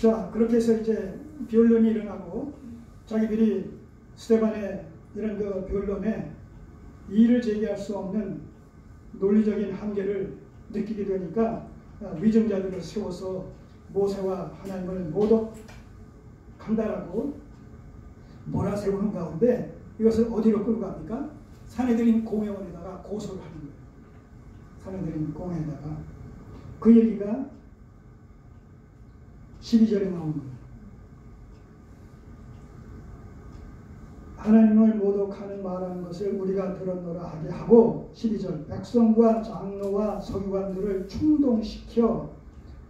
자, 그렇게 해서 이제 변론이 일어나고 자기들이 스데반의 이런 그 변론에 이의를 제기할 수 없는 논리적인 한계를 느끼게 되니까 위정자들을 세워서 모세와 하나님을 모독한다라고 몰아세우는 가운데 이것을 어디로 끌고 갑니까? 사내들인 공회원에다가 고소를 하는 거예요. 사내들인 공회에다가 그 얘기가 12절에 나오는 거예요. 하나님을 모독하는 말하는 것을 우리가 들었노라 하게 하고 12절 백성과 장로와 서기관들을 충동시켜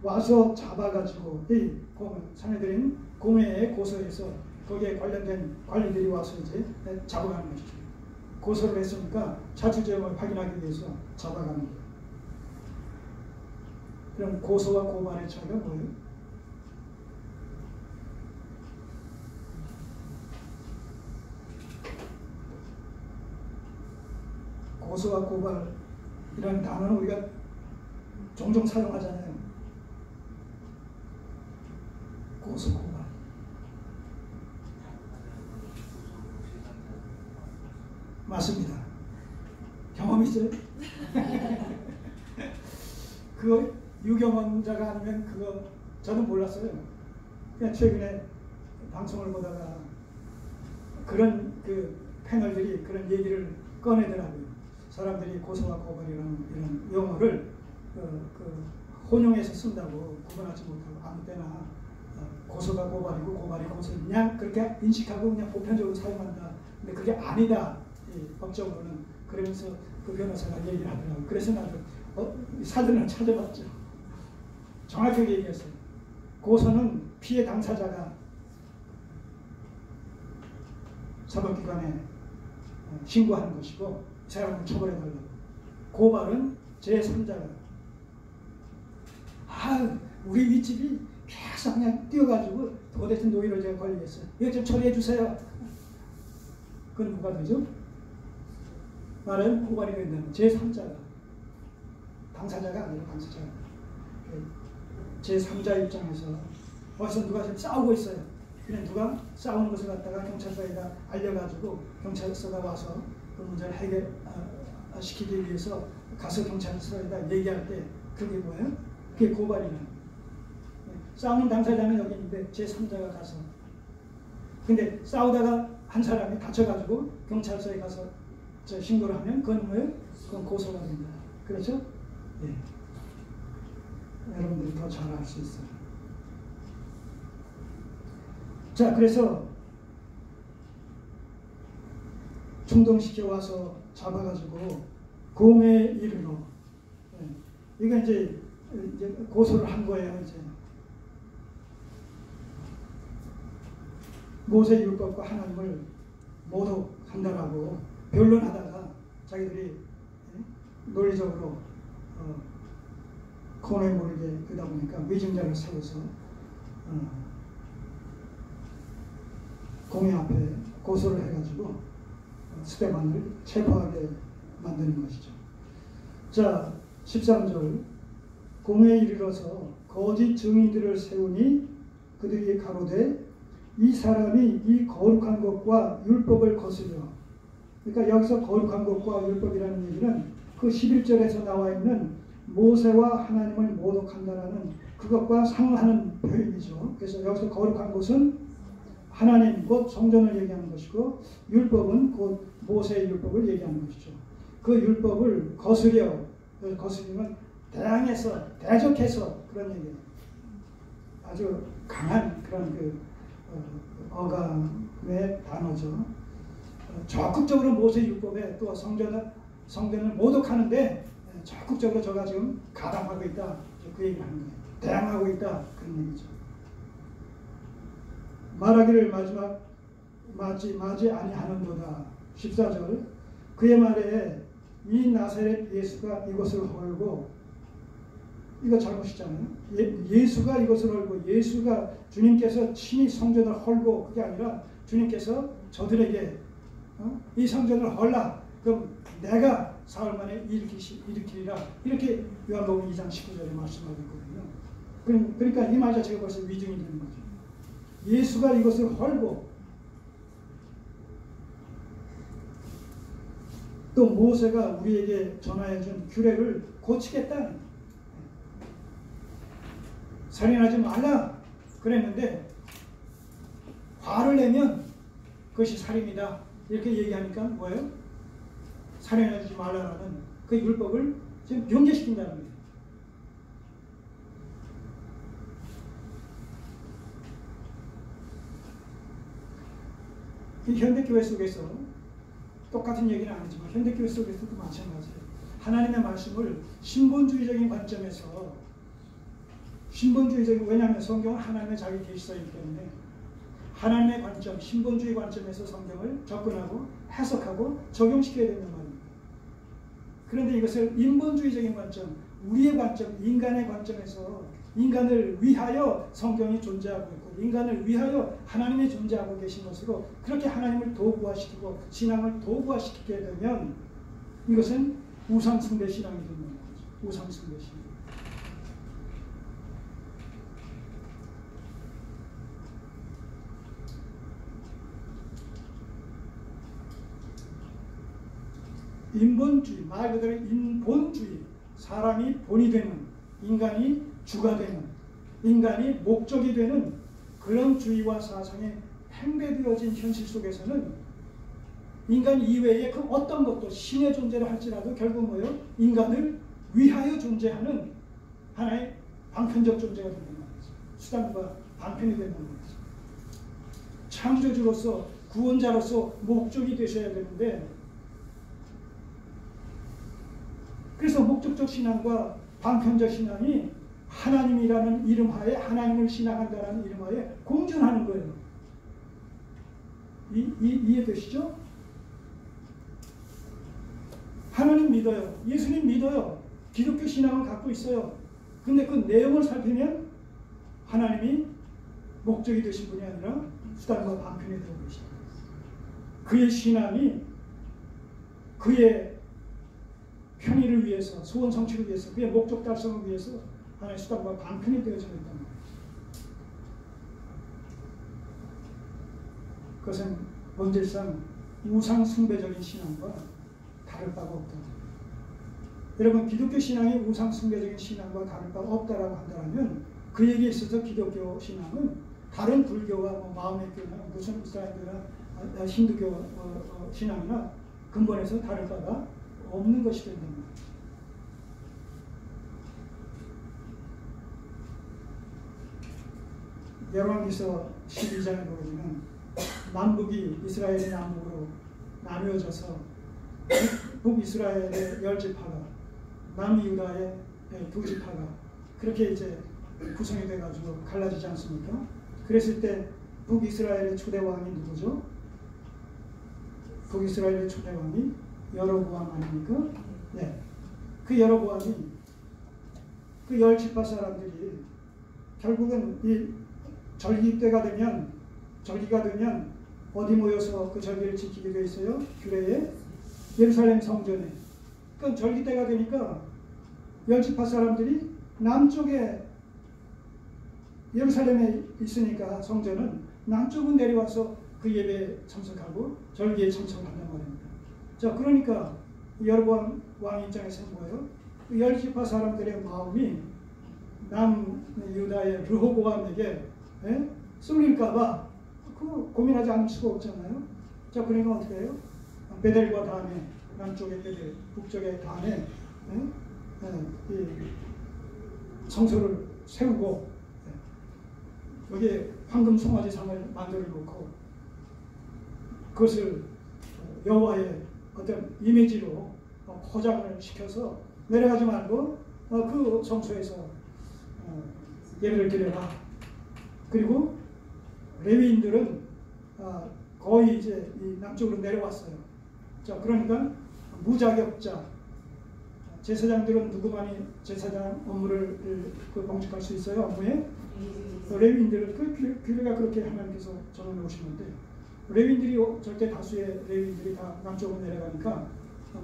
와서 잡아가지고 이 사내들인 공회에 고소해서 거기에 관련된 관리들이 와서 이제 잡아가는 것이죠. 고소를 했으니까 자주죄응을 확인하기 위해서 잡아가는 거예요. 그럼 고소와 고발의 차이가 뭐예요? 고소와 고발이라는 단어는 우리가 종종 사용하잖아요. 고소, 고발. 맞습니다. 경험이 있어요? 그거 유경험자가 아니면 그거 저는 몰랐어요. 그냥 최근에 방송을 보다가 그런 그 패널들이 그런 얘기를 꺼내더라고요. 사람들이 고소와 고발이라는 이런 용어를 혼용해서 쓴다고 구분하지 못하고 아무 때나 고소가 고발이고 고발이 고소를 그냥 그렇게 인식하고 그냥 보편적으로 사용한다. 근데 그게 아니다. 법적으로는. 그러면서 그 변호사가 얘기를 하더라고요. 그래서 나도 사전을 찾아봤죠. 정확하게 얘기했어요. 고소는 피해 당사자가 사법기관에 신고하는 것이고 이 사람을 처벌해달라고. 고발은 제3자가 우리 윗집이 계속 그냥 뛰어가지고 도대체 노예로 제가 걸리겠어요. 이거 좀 처리해 주세요. 그건 누가 되죠? 말은 고발이 된다는 제3자가 당사자가 아니라 당사자가 제3자 입장에서 벌써 누가 지금 싸우고 있어요. 그냥 누가 싸우는 것을 갖다가 경찰서에다 알려가지고 경찰서가 와서 그 문제를 해결시키기 위해서 가서 경찰서에다 얘기할 때 그게 뭐예요? 그게 고발이라는 거예요. 싸우는 당사자는 여기 있는데 제3자가 가서 근데 싸우다가 한 사람이 다쳐가지고 경찰서에 가서 신고를 하면 그건 뭐예요? 그건 고소가 된다. 그렇죠? 예. 여러분들이 더 잘 알 수 있어요. 자, 그래서 충동시켜 와서 잡아가지고 공회에 이르러 이거 이제 고소를 한 거예요. 이제 모세 율법과 하나님을 모독한다라고 변론하다가 자기들이 논리적으로 코너에 모르게 그러다 보니까 위증자를 세워서 공회 앞에 고소를 해가지고 스데반을 체포하게 만드는 것이죠. 자, 13절 공회에 이르러서 거짓 증인들을 세우니 그들이 가로되 이 사람이 이 거룩한 것과 율법을 거스려. 그러니까 여기서 거룩한 것과 율법이라는 얘기는 그 11절에서 나와 있는 모세와 하나님을 모독한다라는 그것과 상응하는 표현이죠. 그래서 여기서 거룩한 것은 하나님 곧 성전을 얘기하는 것이고 율법은 곧 모세의 율법을 얘기하는 것이죠. 그 율법을 거스려, 거스리면 대항해서 대적해서 그런 얘기예요. 아주 강한 그런 어감의 단어죠. 적극적으로 모세 율법에 또 성전을 모독하는데 적극적으로 저가 지금 가담하고 있다. 그 얘기를 하는 거예요. 대항하고 있다. 그런 얘기죠. 말하기를 맞이 아니하는도다. 14절 그의 말에 이 나사렛 예수가 이것을 헐고 이거 잘못이잖아요. 예수가 이것을 헐고 예수가 주님께서 친히 성전을 헐고 그게 아니라 주님께서 저들에게 이 성전을 헐라. 그럼 내가 사흘 만에 일으키리라. 이렇게 요한복음 2장 19절에 말씀하고 있거든요. 그러니까 이 말 자체가 벌써 위증이 되는 거죠. 예수가 이것을 헐고 또 모세가 우리에게 전하여준 규례를 고치겠다. 살인하지 말라 그랬는데 화를 내면 그것이 살인이다. 이렇게 얘기하니까 뭐예요? 살인하지 말라라는 그 율법을 지금 변개시킨다는 거예요. 이 현대교회 속에서 똑같은 얘기는 아니지만 현대교회 속에서도 마찬가지예요. 하나님의 말씀을 신본주의적인 관점에서 왜냐하면 성경은 하나님의 자기 계시서이기 때문에 하나님의 관점, 신본주의 관점에서 성경을 접근하고 해석하고 적용시켜야 된단 말입니다. 그런데 이것을 인본주의적인 관점, 우리의 관점, 인간의 관점에서 인간을 위하여 성경이 존재하고 있고 인간을 위하여 하나님이 존재하고 계신 것으로 그렇게 하나님을 도구화시키고 신앙을 도구화시키게 되면 이것은 우상숭배 신앙이 된다는 거죠. 우상숭배 신앙. 인본주의, 말 그대로 인본주의, 사람이 본이 되는, 인간이 주가 되는, 인간이 목적이 되는 그런 주의와 사상에 팽배되어진 현실 속에서는 인간 이외의 그 어떤 것도 신의 존재를 할지라도 결국 뭐예요? 인간을 위하여 존재하는 하나의 방편적 존재가 된다는 거죠. 수단과 방편이 된다는 거죠. 창조주로서 구원자로서 목적이 되셔야 되는데 그래서 목적적 신앙과 방편적 신앙이 하나님이라는 이름 하에 하나님을 신앙한다는 이름 하에 공존하는 거예요. 이해되시죠? 하나님 믿어요. 예수님 믿어요. 기독교 신앙을 갖고 있어요. 근데 그 내용을 살피면 하나님이 목적이 되신 분이 아니라 수단과 방편이 되고 계십니다. 그의 신앙이 그의 편의를 위해서, 소원 성취를 위해서, 그의 목적 달성을 위해서 하나의 수단과 방편이 되어져 있다는 거예요. 그것은 본질상 우상 숭배적인 신앙과 다를 바가 없다. 여러분, 기독교 신앙이 우상 숭배적인 신앙과 다를 바가 없다라고 한다면 그에게 있어서 기독교 신앙은 다른 불교와 마음의 교나 무슨 이슬람교나 힌두교 신앙이나 근본에서 다를 바가 없는 것이 된다는 거예요. 열왕기서 12장에 보면 남북이 이스라엘이 남북으로 나누어져서 북이스라엘의 10지파가 남유다의 2지파가 그렇게 이제 구성이 돼가지고 갈라지지 않습니까? 그랬을 때 북이스라엘의 초대왕이 누구죠? 북이스라엘의 초대왕이 여로보암 아닙니까? 네. 그 여로보암이 그 10지파 사람들이 결국은 이 절기가 되면 어디 모여서 그 절기를 지키게 돼 있어요? 규례에 예루살렘 성전에. 그럼 절기 때가 되니까 10지파 사람들이 남쪽에 예루살렘에 있으니까 성전은 남쪽은 내려와서 그 예배에 참석하고 절기에 참석한단 말입니다. 자, 그러니까 여로보암 왕 입장에서는 뭐예요? 그 10지파 사람들의 마음이 남유다의 르호보암에게 쏠릴까봐 그 고민하지 않을 수가 없잖아요. 자, 그러니까 어떻게 해요? 베델과 단에, 남쪽의 베델, 북쪽의 단에 이 성소를 세우고 여기에 황금 송아지상을 만들어 놓고 그것을 여호와의 어떤 이미지로 포장을 시켜서 내려가지 말고 그 성소에서 예배를 드려라. 그리고 레위인들은 거의 이제 이 남쪽으로 내려왔어요. 자, 그러니까 무자격자 제사장들은 누구만이 제사장 업무를 공직할 수 있어요? 업무에? 레위인들은 그 규례가 그렇게 하나님께서 정해놓으시는데 레위인들이 절대 다수의 레위인들이 다 남쪽으로 내려가니까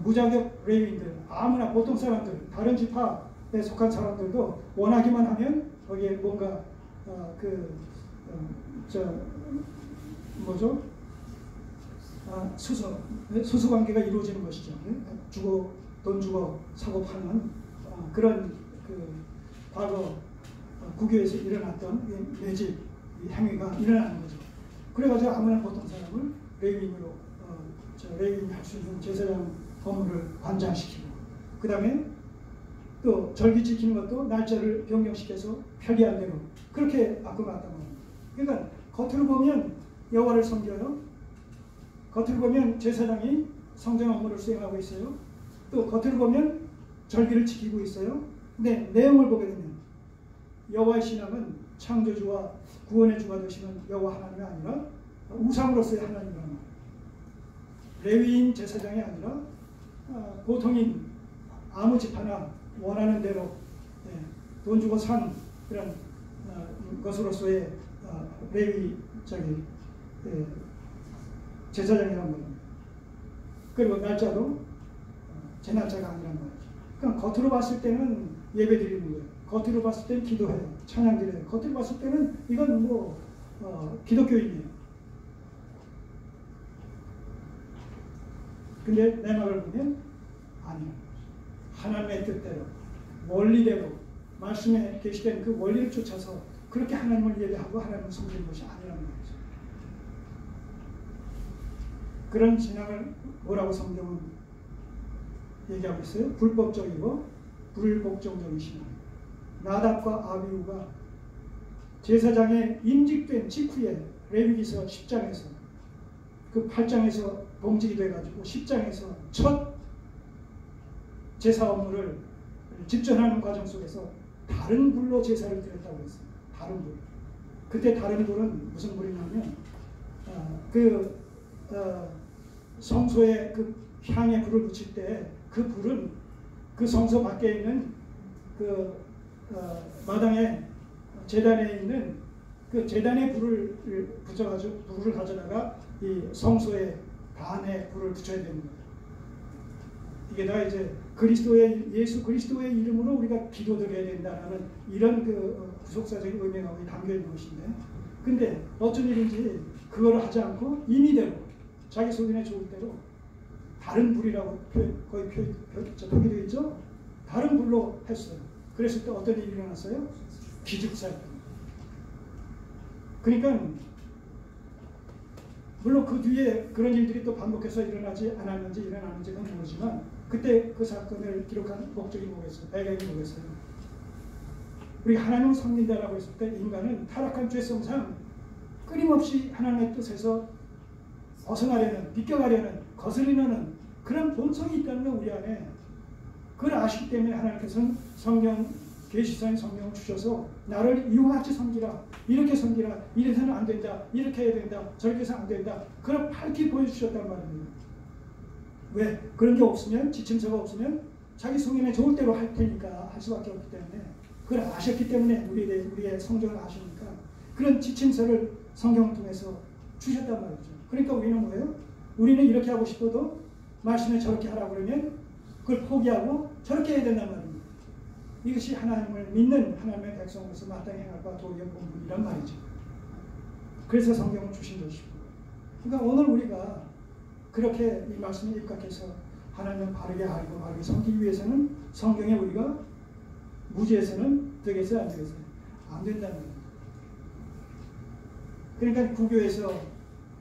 무자격 레위인들 아무나 보통 사람들 다른 지파에 속한 사람들도 원하기만 하면 거기에 뭔가 뭐죠? 수수 관계가 이루어지는 것이죠. 돈 주고 사고 파는 그런 과거 국유에서 일어났던 매집 행위가 일어나는 거죠. 그래가지고 아무나 보통 사람을 레위인으로 레위인 할 수 있는 제사장 업무를 관장시키고, 그 다음에 또 절기 지키는 것도 날짜를 변경시켜서 편리한 대로 그렇게 바꿔놨단 말입니다. 그러니까 겉으로 보면 여호와를 섬겨요. 겉으로 보면 제사장이 성전 업무를 수행하고 있어요. 또 겉으로 보면 절기를 지키고 있어요. 근데 내용을 보게 되면 여호와의 신앙은 창조주와 구원의 주가 되시는 여호와 하나님이 아니라 우상으로서의 하나님이란 말이에요. 레위인 제사장이 아니라 보통인 아무 집 하나 원하는 대로 돈 주고 산 그런 것으로서의 레위 제사장이란 말입니다. 그리고 날짜도 제 날짜가 아니란 말이죠. 그럼 겉으로 봤을 때는 예배 드리는 거예요. 겉으로 봤을 때는 기도해요. 찬양 드려요. 겉으로 봤을 때는 이건 기독교인이에요. 근데 내막을 보면 아니에요. 하나님의 뜻대로, 원리대로, 말씀에 계시된 그 원리를 쫓아서 그렇게 하나님을 예배하고 하나님을 섬기는 것이 아니라는 거죠. 그런 신앙을 뭐라고 성경은 얘기하고 있어요? 불법적이고 불복종적인 신앙. 나답과 아비후가 제사장에 임직된 직후에 레위기서 10장에서 그 8장에서 봉직이 돼가지고 10장에서 첫 제사 업무를 집전하는 과정 속에서 다른 불로 제사를 드렸다고 했어요. 다른 불. 그때 다른 불은 무슨 불이냐면 성소에 그 향에 불을 붙일 때 그 불은 그 성소 밖에 있는 마당에 제단에 있는 그 제단에 불을 붙여가지고 불을 가져다가 이 성소에 단에 불을 붙여야 되는 거예요. 이게 다 이제 예수 그리스도의 이름으로 우리가 기도드려야 된다는 이런 구속사적인 의미가 담겨 있는 것인데, 근데 어쩐 일인지 그걸 하지 않고 임의대로 자기 소견에 좋을 대로 다른 불이라고 거의 표기되어 있죠. 다른 불로 했어요. 그랬을 때 어떤 일이 일어났어요? 기죽사였던 거예요. 그러니까 물론 그 뒤에 그런 일들이 또 반복해서 일어나지 않았는지 일어나는지는 모르지만 그때 그 사건을 기록한 목적이 뭐겠어요? 배경이 뭐겠어요? 우리가 하나님을 섬긴다라고 했을 때 인간은 타락한 죄성상 끊임없이 하나님의 뜻에서 벗어나려는, 비껴가려는, 거스리는 그런 본성이 있다는 건 우리 안에, 그걸 아시기 때문에 하나님께서는 계시사인 성경을 주셔서 나를 이와 같이 섬기라, 이렇게 섬기라, 이래서는 안 된다, 이렇게 해야 된다, 저렇게 해서 안 된다, 그걸 밝히 보여주셨단 말입니다. 왜? 그런 게 없으면, 지침서가 없으면 자기 성경에 좋을 대로 할 테니까 할 수밖에 없기 때문에, 그걸 아셨기 때문에 우리의 성경을 아시니까 그런 지침서를 성경을 통해서 주셨단 말이죠. 그러니까 우리는 뭐예요? 우리는 이렇게 하고 싶어도 말씀에 저렇게 하라고 그러면 그걸 포기하고 저렇게 해야 된단 말입니다. 이것이 하나님을 믿는 하나님의 백성으로서 마땅히 행할 바 도리의 본분이란 말이죠. 그래서 성경을 주신 것이고, 그러니까 오늘 우리가 그렇게 이 말씀에 입각해서 하나님을 바르게 알고 바르게 섬기기 위해서는 성경에 우리가 무지해서는 되겠어요, 안 되겠어요? 안 된다는 거예요. 그러니까 구교에서,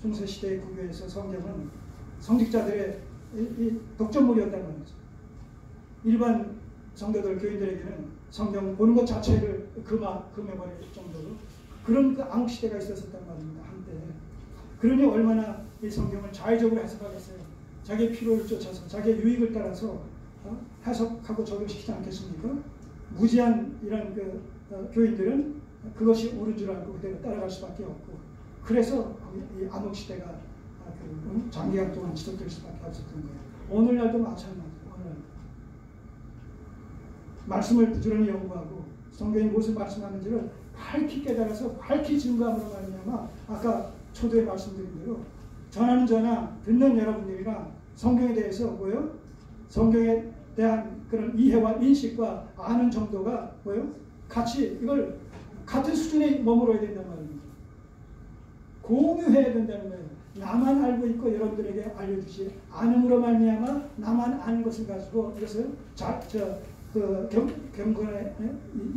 중세시대의 구교에서 성경은 성직자들의 독점물이었다는 말이죠. 일반 성도들, 교인들에게는 성경 보는 것 자체를 금해버릴 정도로 그런 암흑시대가 있었단 말입니다, 한때. 그러니 얼마나 이 성경을 자의적으로 해석하겠어요. 자기의 필요를 쫓아서, 자기의 유익을 따라서 해석하고 적용시키지 않겠습니까? 무지한 이런 교인들은 그것이 옳은 줄 알고 그대로 따라갈 수밖에 없고, 그래서 이 암흑시대가 장기간 동안 지속될 수밖에 없었던 거예요. 오늘날도 마찬가지예요. 오늘 말씀을 부지런히 연구하고 성경이 무엇을 말씀하는지를 밝히 깨달아서 밝히 증거함으로 말미암아 아까 초도에 말씀드린 대로 전하는 저나 듣는 여러분들이랑 성경에 대해서 뭐요? 성경에 대한 그런 이해와 인식과 아는 정도가 뭐요? 같이 이걸 같은 수준에 머물러야 된단 말입니다. 공유해야 된다는 거예요. 나만 알고 있고 여러분들에게 알려주지 않음으로 말미암아 나만 아는 것을 가지고 이것을 경건의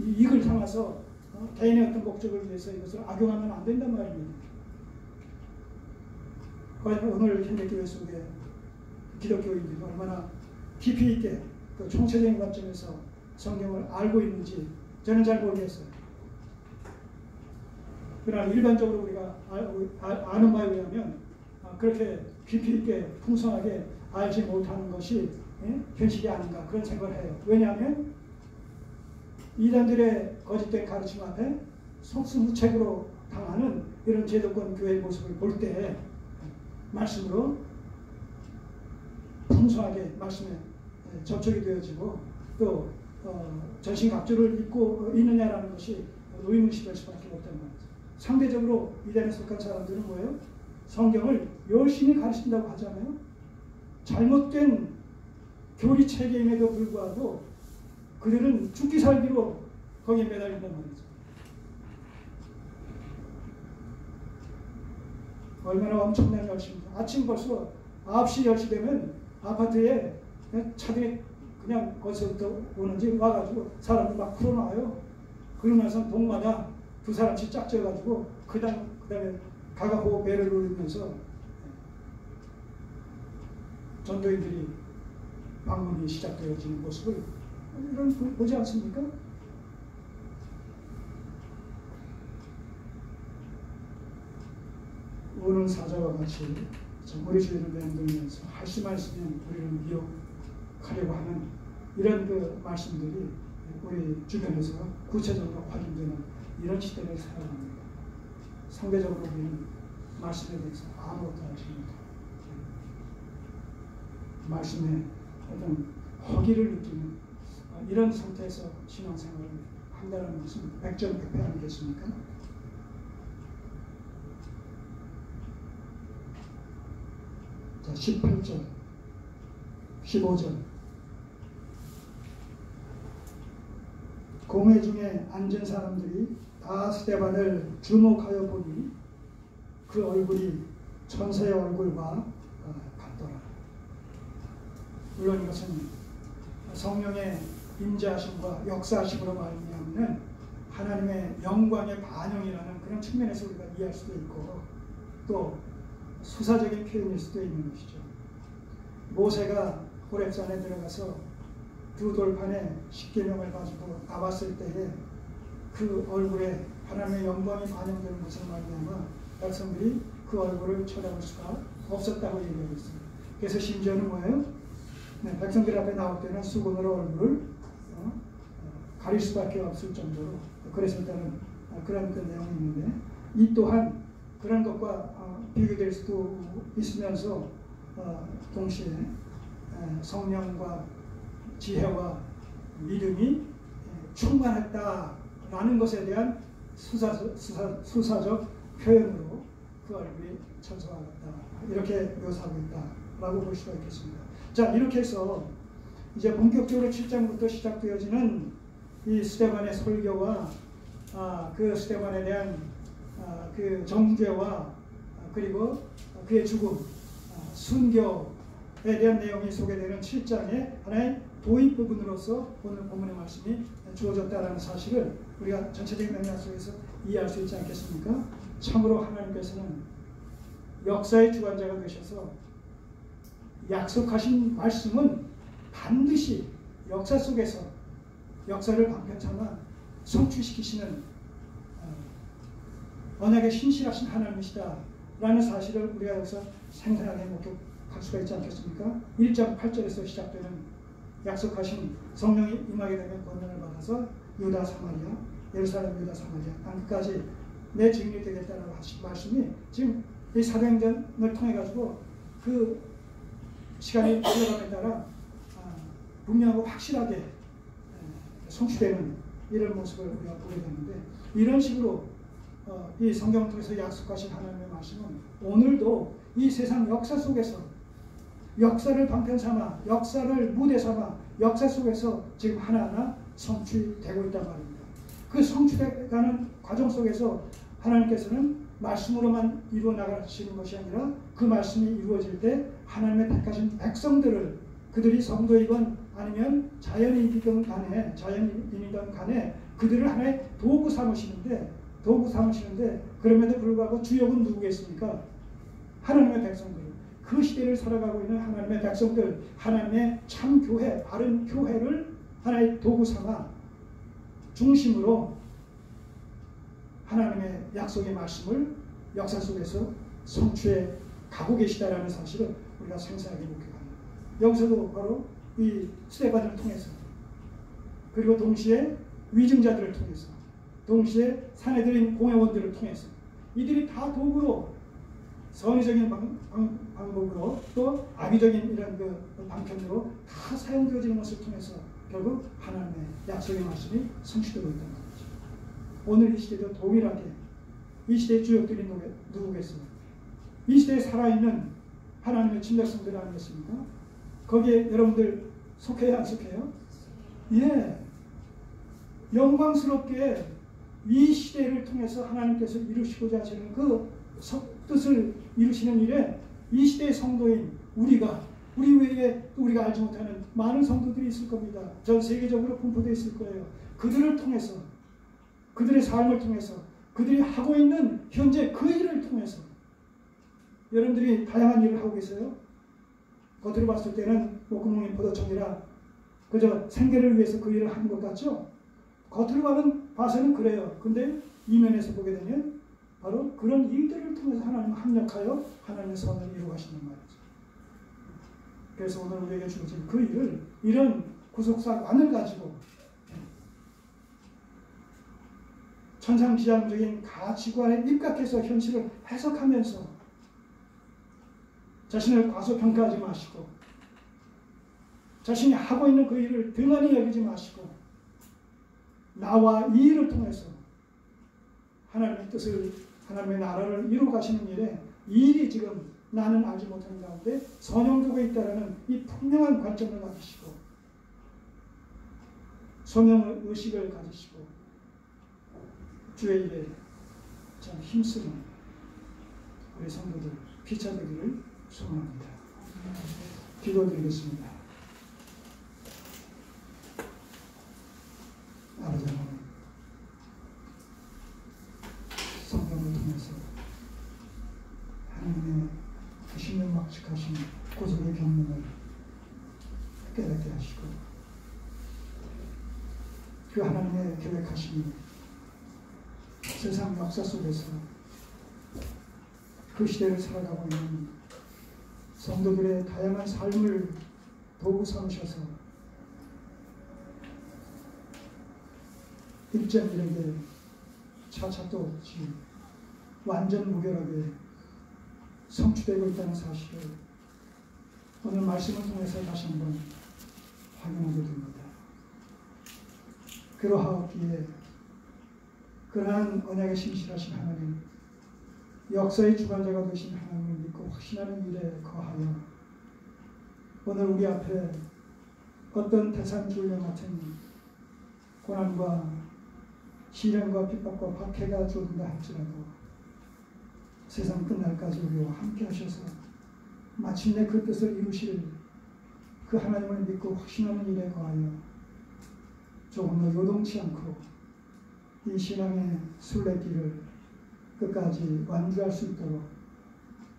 이익을 삼아서 개인의 어떤 목적을 위해서 이것을 악용하면 안 된단 말입니다. 과연 오늘 현대교회 속에 기독교인들이 얼마나 깊이 있게 그 총체적인 관점에서 성경을 알고 있는지 저는 잘 모르겠어요. 그러나 일반적으로 우리가 아는 바에 의하면 그렇게 깊이 있게 풍성하게 알지 못하는 것이 현실이 아닌가 그런 생각을 해요. 왜냐하면 이단들의 거짓된 가르침 앞에 속수무책으로 당하는 이런 제도권 교회의 모습을 볼 때 말씀으로 풍성하게 말씀에 접촉이 되어지고 또 전신갑주를 입고 있느냐라는 것이 의문시될 수밖에 없다는 말이죠. 상대적으로 이단에 속한 사람들은 뭐예요? 성경을 열심히 가르친다고 하잖아요. 잘못된 교리 체계임에도 불구하고 그들은 죽기 살기로 거기에 매달린단 말이죠. 얼마나 엄청난 열심입니다. 아침 벌써 9시, 10시 되면 아파트에 차들이 그냥 어디서부터 오는지 와가지고 사람들 막 풀어놔요. 그러면서 동마다 두 사람씩 짝져가지고 그 다음에 가가호 배를 누르면서 전도인들이 방문이 시작되어지는 모습을 이런 보지 않습니까? 오는 사자와 같이 우리 주위를 맴돌면서 할 수만 있으면 우리를 미혹하려고 하는 이런 그 말씀들이 우리 주변에서 구체적으로 확인되는 이런 시대를 살아갑니다. 상대적으로 우리는 말씀에 대해서 아무것도 알지 못합니다. 말씀에 어떤 허기를 느끼는 이런 상태에서 신앙생활을 한다는 것은 백전백패 아니겠습니까? 자, 18절, 15절. 공회 중에 앉은 사람들이 다 스데반을 주목하여 보니 그 얼굴이 천사의 얼굴과 같더라. 물론 이것은 성령의 임재하심과 역사하심으로 말미암는 하나님의 영광의 반영이라는 그런 측면에서 우리가 이해할 수도 있고 또 수사적인 표현일 수도 있는 것이죠. 모세가 호렙산에 들어가서 두 돌판에 십계명을 가지고 나왔을 때에 그 얼굴에 하나님의 영광이 반영되는 것을 말미암아 백성들이 그 얼굴을 쳐다볼 수가 없었다고 얘기하고 있습니다. 그래서 심지어는 뭐예요? 백성들 앞에 나올 때는 수건으로 얼굴을 가릴 수밖에 없을 정도로 그랬었다는 그런 그 내용이 있는데 이 또한 그런 것과 비교될 수도 있으면서 동시에 성령과 지혜와 믿음이 충만했다라는 것에 대한 수사적 표현으로 그 얼굴이 천사와 같다 이렇게 묘사하고 있다라고 볼 수가 있겠습니다. 자, 이렇게 해서 이제 본격적으로 7장부터 시작되어지는 이 스데반의 설교와 그 스데반에 대한 그 정죄와 그리고 그의 죽음, 순교에 대한 내용이 소개되는 7장의 하나의 도입 부분으로서 오늘 본문의 말씀이 주어졌다는 사실을 우리가 전체적인 맥락 속에서 이해할 수 있지 않겠습니까? 참으로 하나님께서는 역사의 주관자가 되셔서 약속하신 말씀은 반드시 역사 속에서 역사를 방편삼아 성취시키시는 언약에 신실하신 하나님이시다 라는 사실을 우리가 여기서 생생하게 목격할 수가 있지 않겠습니까? 1장 8절에서 시작되는 약속하신 성령이 임하게 되면 권능을 받아서 유다 사마리아 예루살렘 유다 사마리아 땅끝까지 내 증인이 되겠다라고 하신 말씀이 지금 이 사도행전을 통해 가지고 그 시간이 흘러감에 따라 분명하고 확실하게 성취되는 이런 모습을 우리가 보게 되는데 이런 식으로 이 성경을 통해서 약속하신 하나님의 말씀은 오늘도 이 세상 역사 속에서 역사를 방편삼아 역사를 무대 삼아 역사 속에서 지금 하나하나 성취되고 있단 말입니다. 그 성취돼가는 과정 속에서 하나님께서는 말씀으로만 이루어 나가시는 것이 아니라 그 말씀이 이루어질 때 하나님의 택하신 백성들을 그들이 성도이건 아니면 자연인이든 간에 그들을 하나의 도구 삼으시는데 그럼에도 불구하고 주역은 누구겠습니까? 하나님의 백성들. 그 시대를 살아가고 있는 하나님의 백성들, 하나님의 참 교회, 바른 교회를 하나의 도구 삼아 중심으로 하나님의 약속의 말씀을 역사 속에서 성취해 가고 계시다라는 사실을 우리가 생생하게 목격합니다. 여기서도 바로 이 스데반을 통해서, 그리고 동시에 위증자들을 통해서, 동시에 사내들인 공회원들을 통해서 이들이 다 도구로 선의적인 방법으로 또 악의적인 이런 그 방편으로 다 사용되어지는 것을 통해서 결국 하나님의 약속의 말씀이 성취되고 있다는 거죠. 오늘 이 시대도 동일하게 이 시대의 주역들이 누구겠습니까? 이 시대에 살아있는 하나님의 친백성들 아니겠습니까? 거기에 여러분들 속해야 안 속해요? 예. 영광스럽게 이 시대를 통해서 하나님께서 이루시고자 하시는 그 뜻을 이루시는 일에 이 시대의 성도인 우리 외에 우리가 알지 못하는 많은 성도들이 있을 겁니다. 전 세계적으로 분포되어 있을 거예요. 그들을 통해서, 그들의 삶을 통해서, 그들이 하고 있는 현재 그 일을 통해서 여러분들이 다양한 일을 하고 계세요. 겉으로 봤을 때는 목구멍이 포도청이라 그저 생계를 위해서 그 일을 하는 것 같죠? 겉으로 봐서는 그래요. 근데 이면에서 보게 되면 바로 그런 일들을 통해서 하나님 합력하여 하나님의 선을 이루어가시는 말이죠. 그래서 오늘 우리에게 주어진 그 일을 이런 구속사관을 가지고 천상지향적인 가치관에 입각해서 현실을 해석하면서 자신을 과소평가하지 마시고 자신이 하고 있는 그 일을 등한히 여기지 마시고 나와 이 일을 통해서 하나님의 뜻을, 하나님의 나라를 이루어 가시는 일에 이 일이 지금 나는 알지 못하는 가운데 선용되고 있다는 이 분명한 관점을 가지시고 소명의식을 가지시고 주의 일에 참 힘쓰는 우리 성도들 피차되기를 소원합니다. 기도드리겠습니다. 아버지 하나님, 성경을 통해서 하나님의 그 신명막측하신 구속의 경륜을 깨닫게 하시고 그 하나님의 계획하신 세상 역사 속에서 그 시대를 살아가고 있는 성도들의 다양한 삶을 도구 삼으셔서 일점일에게 차차도 없이 완전 무결하게 성취되고 있다는 사실을 오늘 말씀을 통해서 다시 한번 확인하게 됩니다. 그러하옵기에 그러한 언약에 신실하신 하나님, 역사의 주관자가 되신 하나님을 믿고 확신하는 일에 거하여 오늘 우리 앞에 어떤 태산줄령 같은 고난과 시련과 핍박과 박해가 주어진다 할지라도 세상 끝날까지 우리와 함께 하셔서 마침내 그 뜻을 이루실 그 하나님을 믿고 확신하는 일에 거하여 조금 더 요동치 않고 이 신앙의 순례길을 끝까지 완주할 수 있도록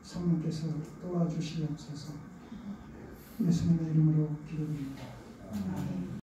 성령께서 도와주시옵소서. 예수님의 이름으로 기도드립니다. 아멘.